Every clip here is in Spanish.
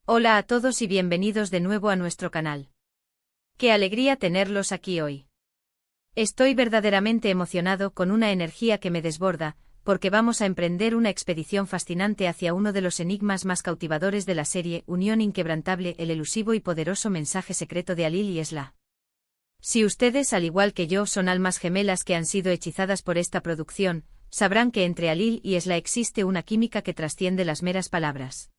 Hola a todos y bienvenidos de nuevo a nuestro canal. Qué alegría tenerlos aquí hoy. Estoy verdaderamente emocionado con una energía que me desborda, porque vamos a emprender una expedición fascinante hacia uno de los enigmas más cautivadores de la serie Unión Inquebrantable, el elusivo y poderoso mensaje secreto de Alil y Esla. Si ustedes, al igual que yo, son almas gemelas que han sido hechizadas por esta producción, sabrán que entre Alil y Esla existe una química que trasciende las meras palabras.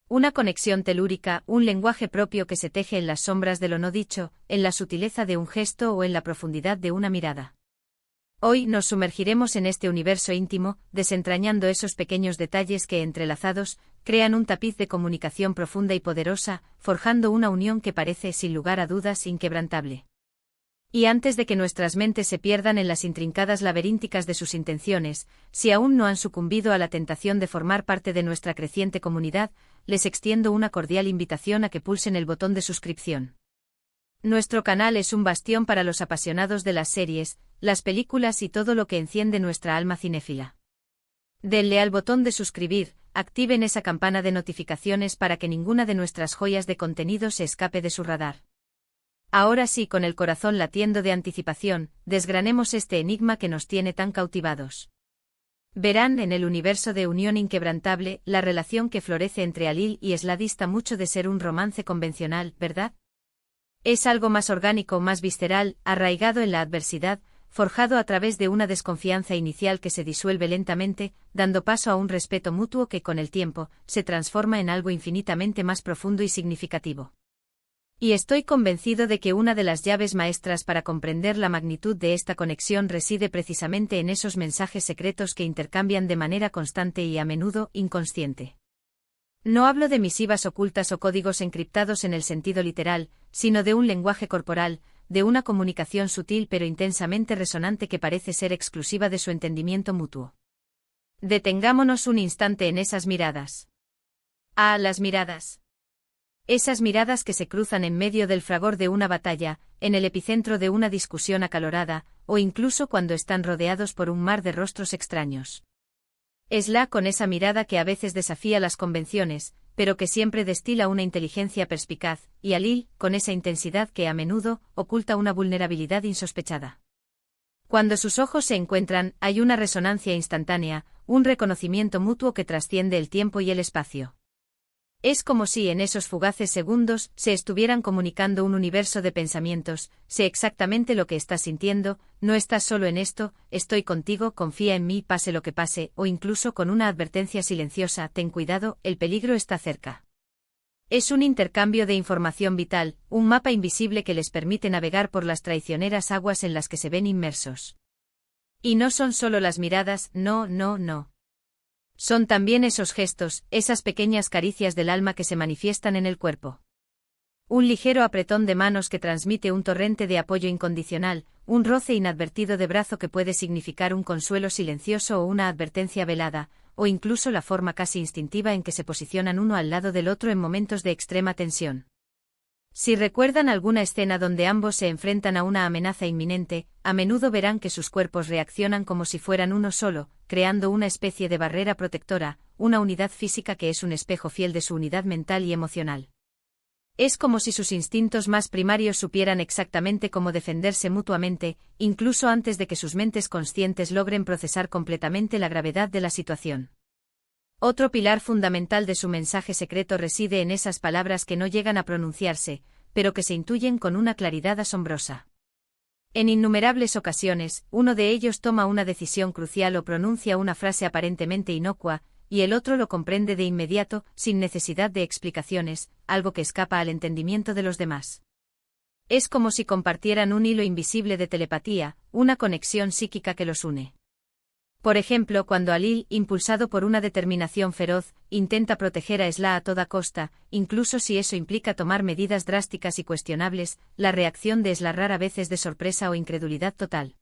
Una conexión telúrica, un lenguaje propio que se teje en las sombras de lo no dicho, en la sutileza de un gesto o en la profundidad de una mirada. Hoy nos sumergiremos en este universo íntimo, desentrañando esos pequeños detalles que, entrelazados, crean un tapiz de comunicación profunda y poderosa, forjando una unión que parece, sin lugar a dudas, inquebrantable. Y antes de que nuestras mentes se pierdan en las intrincadas laberínticas de sus intenciones, si aún no han sucumbido a la tentación de formar parte de nuestra creciente comunidad, les extiendo una cordial invitación a que pulsen el botón de suscripción. Nuestro canal es un bastión para los apasionados de las series, las películas y todo lo que enciende nuestra alma cinéfila. Denle al botón de suscribir, activen esa campana de notificaciones para que ninguna de nuestras joyas de contenido se escape de su radar. Ahora sí, con el corazón latiendo de anticipación, desgranemos este enigma que nos tiene tan cautivados. Verán, en el universo de Unión Inquebrantable, la relación que florece entre Alil y Esla dista mucho de ser un romance convencional, ¿verdad? Es algo más orgánico, más visceral, arraigado en la adversidad, forjado a través de una desconfianza inicial que se disuelve lentamente, dando paso a un respeto mutuo que con el tiempo, se transforma en algo infinitamente más profundo y significativo. Y estoy convencido de que una de las llaves maestras para comprender la magnitud de esta conexión reside precisamente en esos mensajes secretos que intercambian de manera constante y a menudo inconsciente. No hablo de misivas ocultas o códigos encriptados en el sentido literal, sino de un lenguaje corporal, de una comunicación sutil pero intensamente resonante que parece ser exclusiva de su entendimiento mutuo. Detengámonos un instante en esas miradas. Ah, las miradas. Esas miradas que se cruzan en medio del fragor de una batalla, en el epicentro de una discusión acalorada, o incluso cuando están rodeados por un mar de rostros extraños. Esla, con esa mirada que a veces desafía las convenciones, pero que siempre destila una inteligencia perspicaz, y Alil, con esa intensidad que a menudo oculta una vulnerabilidad insospechada. Cuando sus ojos se encuentran, hay una resonancia instantánea, un reconocimiento mutuo que trasciende el tiempo y el espacio. Es como si en esos fugaces segundos se estuvieran comunicando un universo de pensamientos: sé exactamente lo que estás sintiendo, no estás solo en esto, estoy contigo, confía en mí pase lo que pase, o incluso con una advertencia silenciosa: ten cuidado, el peligro está cerca. Es un intercambio de información vital, un mapa invisible que les permite navegar por las traicioneras aguas en las que se ven inmersos. Y no son solo las miradas, no. Son también esos gestos, esas pequeñas caricias del alma que se manifiestan en el cuerpo. Un ligero apretón de manos que transmite un torrente de apoyo incondicional, un roce inadvertido de brazo que puede significar un consuelo silencioso o una advertencia velada, o incluso la forma casi instintiva en que se posicionan uno al lado del otro en momentos de extrema tensión. Si recuerdan alguna escena donde ambos se enfrentan a una amenaza inminente, a menudo verán que sus cuerpos reaccionan como si fueran uno solo, creando una especie de barrera protectora, una unidad física que es un espejo fiel de su unidad mental y emocional. Es como si sus instintos más primarios supieran exactamente cómo defenderse mutuamente, incluso antes de que sus mentes conscientes logren procesar completamente la gravedad de la situación. Otro pilar fundamental de su mensaje secreto reside en esas palabras que no llegan a pronunciarse, pero que se intuyen con una claridad asombrosa. En innumerables ocasiones, uno de ellos toma una decisión crucial o pronuncia una frase aparentemente inocua, y el otro lo comprende de inmediato, sin necesidad de explicaciones, algo que escapa al entendimiento de los demás. Es como si compartieran un hilo invisible de telepatía, una conexión psíquica que los une. Por ejemplo, cuando Alil, impulsado por una determinación feroz, intenta proteger a Esla a toda costa, incluso si eso implica tomar medidas drásticas y cuestionables, la reacción de Esla rara vez es de sorpresa o incredulidad total.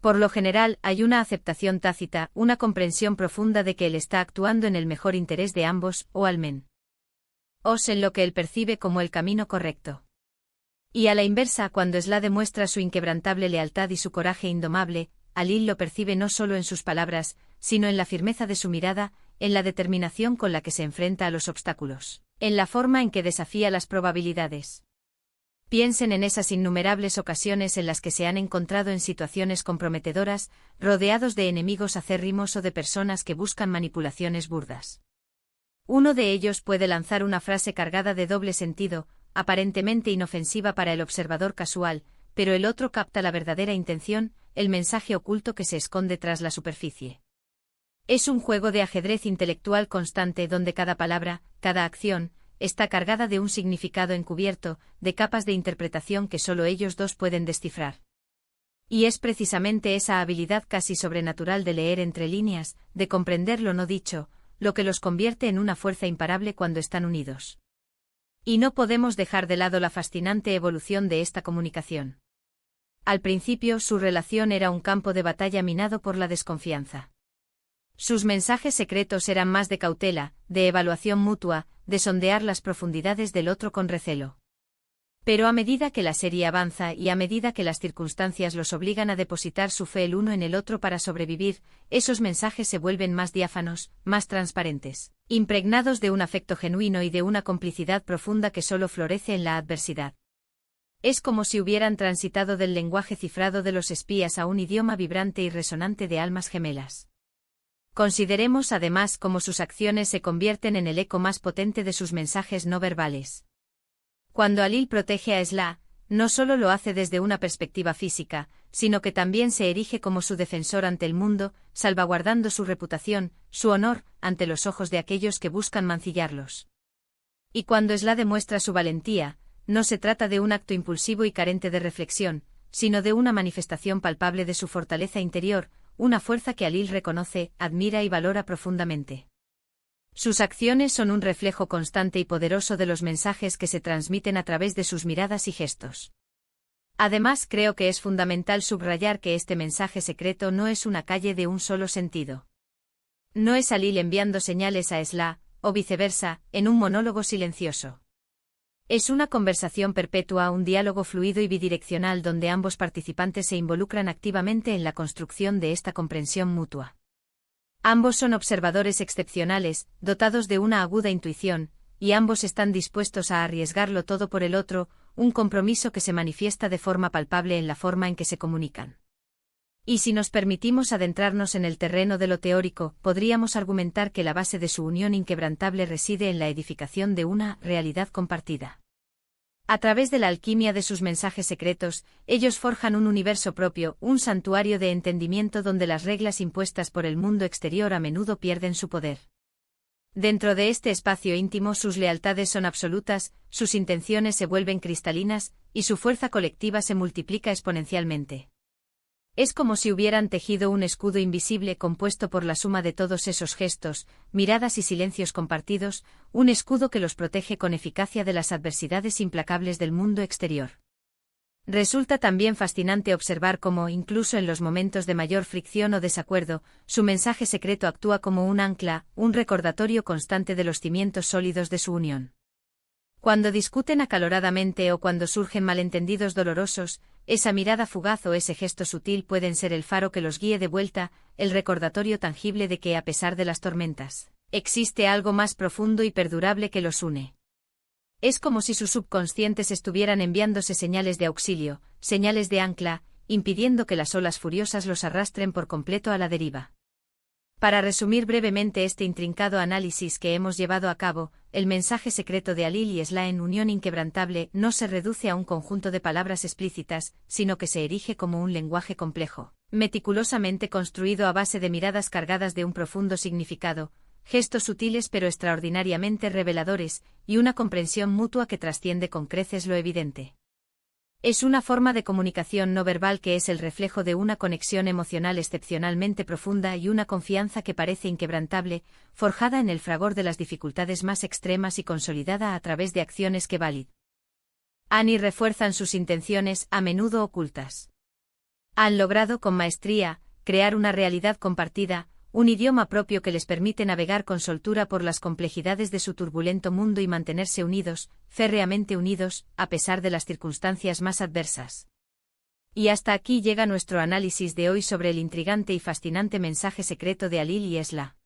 Por lo general, hay una aceptación tácita, una comprensión profunda de que él está actuando en el mejor interés de ambos, o al menos en lo que él percibe como el camino correcto. Y a la inversa, cuando Esla demuestra su inquebrantable lealtad y su coraje indomable, Alil lo percibe no solo en sus palabras, sino en la firmeza de su mirada, en la determinación con la que se enfrenta a los obstáculos. En la forma en que desafía las probabilidades. Piensen en esas innumerables ocasiones en las que se han encontrado en situaciones comprometedoras, rodeados de enemigos acérrimos o de personas que buscan manipulaciones burdas. Uno de ellos puede lanzar una frase cargada de doble sentido, aparentemente inofensiva para el observador casual, pero el otro capta la verdadera intención, el mensaje oculto que se esconde tras la superficie. Es un juego de ajedrez intelectual constante donde cada palabra, cada acción, está cargada de un significado encubierto, de capas de interpretación que solo ellos dos pueden descifrar. Y es precisamente esa habilidad casi sobrenatural de leer entre líneas, de comprender lo no dicho, lo que los convierte en una fuerza imparable cuando están unidos. Y no podemos dejar de lado la fascinante evolución de esta comunicación. Al principio su relación era un campo de batalla minado por la desconfianza. Sus mensajes secretos eran más de cautela, de evaluación mutua, de sondear las profundidades del otro con recelo. Pero a medida que la serie avanza y a medida que las circunstancias los obligan a depositar su fe el uno en el otro para sobrevivir, esos mensajes se vuelven más diáfanos, más transparentes, impregnados de un afecto genuino y de una complicidad profunda que solo florece en la adversidad. Es como si hubieran transitado del lenguaje cifrado de los espías a un idioma vibrante y resonante de almas gemelas. Consideremos además cómo sus acciones se convierten en el eco más potente de sus mensajes no verbales. Cuando Alil protege a Sla, no solo lo hace desde una perspectiva física, sino que también se erige como su defensor ante el mundo, salvaguardando su reputación, su honor, ante los ojos de aquellos que buscan mancillarlos. Y cuando Sla demuestra su valentía, no se trata de un acto impulsivo y carente de reflexión, sino de una manifestación palpable de su fortaleza interior, una fuerza que Alil reconoce, admira y valora profundamente. Sus acciones son un reflejo constante y poderoso de los mensajes que se transmiten a través de sus miradas y gestos. Además, creo que es fundamental subrayar que este mensaje secreto no es una calle de un solo sentido. No es Alil enviando señales a Sla, o viceversa, en un monólogo silencioso. Es una conversación perpetua, un diálogo fluido y bidireccional donde ambos participantes se involucran activamente en la construcción de esta comprensión mutua. Ambos son observadores excepcionales, dotados de una aguda intuición, y ambos están dispuestos a arriesgarlo todo por el otro, un compromiso que se manifiesta de forma palpable en la forma en que se comunican. Y si nos permitimos adentrarnos en el terreno de lo teórico, podríamos argumentar que la base de su unión inquebrantable reside en la edificación de una realidad compartida. A través de la alquimia de sus mensajes secretos, ellos forjan un universo propio, un santuario de entendimiento donde las reglas impuestas por el mundo exterior a menudo pierden su poder. Dentro de este espacio íntimo sus lealtades son absolutas, sus intenciones se vuelven cristalinas, y su fuerza colectiva se multiplica exponencialmente. Es como si hubieran tejido un escudo invisible compuesto por la suma de todos esos gestos, miradas y silencios compartidos, un escudo que los protege con eficacia de las adversidades implacables del mundo exterior. Resulta también fascinante observar cómo, incluso en los momentos de mayor fricción o desacuerdo, su mensaje secreto actúa como un ancla, un recordatorio constante de los cimientos sólidos de su unión. Cuando discuten acaloradamente o cuando surgen malentendidos dolorosos, esa mirada fugaz o ese gesto sutil pueden ser el faro que los guíe de vuelta, el recordatorio tangible de que, a pesar de las tormentas, existe algo más profundo y perdurable que los une. Es como si sus subconscientes estuvieran enviándose señales de auxilio, señales de ancla, impidiendo que las olas furiosas los arrastren por completo a la deriva. Para resumir brevemente este intrincado análisis que hemos llevado a cabo, el mensaje secreto de Alil y Sla en unión inquebrantable no se reduce a un conjunto de palabras explícitas, sino que se erige como un lenguaje complejo, meticulosamente construido a base de miradas cargadas de un profundo significado, gestos sutiles pero extraordinariamente reveladores, y una comprensión mutua que trasciende con creces lo evidente. Es una forma de comunicación no verbal que es el reflejo de una conexión emocional excepcionalmente profunda y una confianza que parece inquebrantable, forjada en el fragor de las dificultades más extremas y consolidada a través de acciones que validan y refuerzan sus intenciones, a menudo ocultas. Han logrado con maestría crear una realidad compartida, un idioma propio que les permite navegar con soltura por las complejidades de su turbulento mundo y mantenerse unidos, férreamente unidos, a pesar de las circunstancias más adversas. Y hasta aquí llega nuestro análisis de hoy sobre el intrigante y fascinante mensaje secreto de Alil y Sla.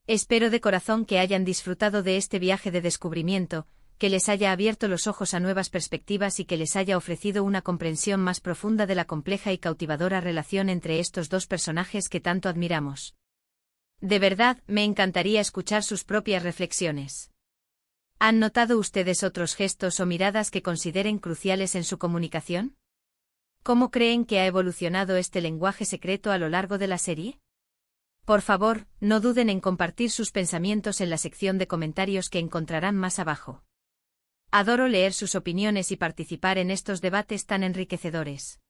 Espero de corazón que hayan disfrutado de este viaje de descubrimiento, que les haya abierto los ojos a nuevas perspectivas y que les haya ofrecido una comprensión más profunda de la compleja y cautivadora relación entre estos dos personajes que tanto admiramos. De verdad, me encantaría escuchar sus propias reflexiones. ¿Han notado ustedes otros gestos o miradas que consideren cruciales en su comunicación? ¿Cómo creen que ha evolucionado este lenguaje secreto a lo largo de la serie? Por favor, no duden en compartir sus pensamientos en la sección de comentarios que encontrarán más abajo. Adoro leer sus opiniones y participar en estos debates tan enriquecedores.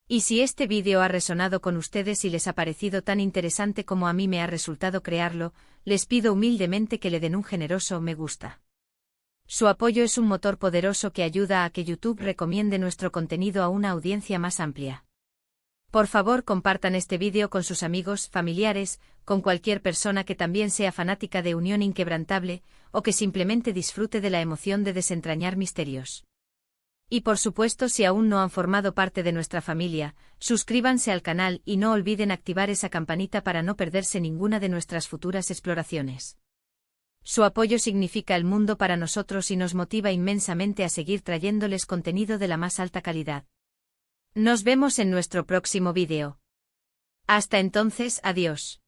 Y si este vídeo ha resonado con ustedes y les ha parecido tan interesante como a mí me ha resultado crearlo, les pido humildemente que le den un generoso me gusta. Su apoyo es un motor poderoso que ayuda a que YouTube recomiende nuestro contenido a una audiencia más amplia. Por favor, compartan este vídeo con sus amigos, familiares, con cualquier persona que también sea fanática de Unión Inquebrantable, o que simplemente disfrute de la emoción de desentrañar misterios. Y por supuesto, si aún no han formado parte de nuestra familia, suscríbanse al canal y no olviden activar esa campanita para no perderse ninguna de nuestras futuras exploraciones. Su apoyo significa el mundo para nosotros y nos motiva inmensamente a seguir trayéndoles contenido de la más alta calidad. Nos vemos en nuestro próximo vídeo. Hasta entonces, adiós.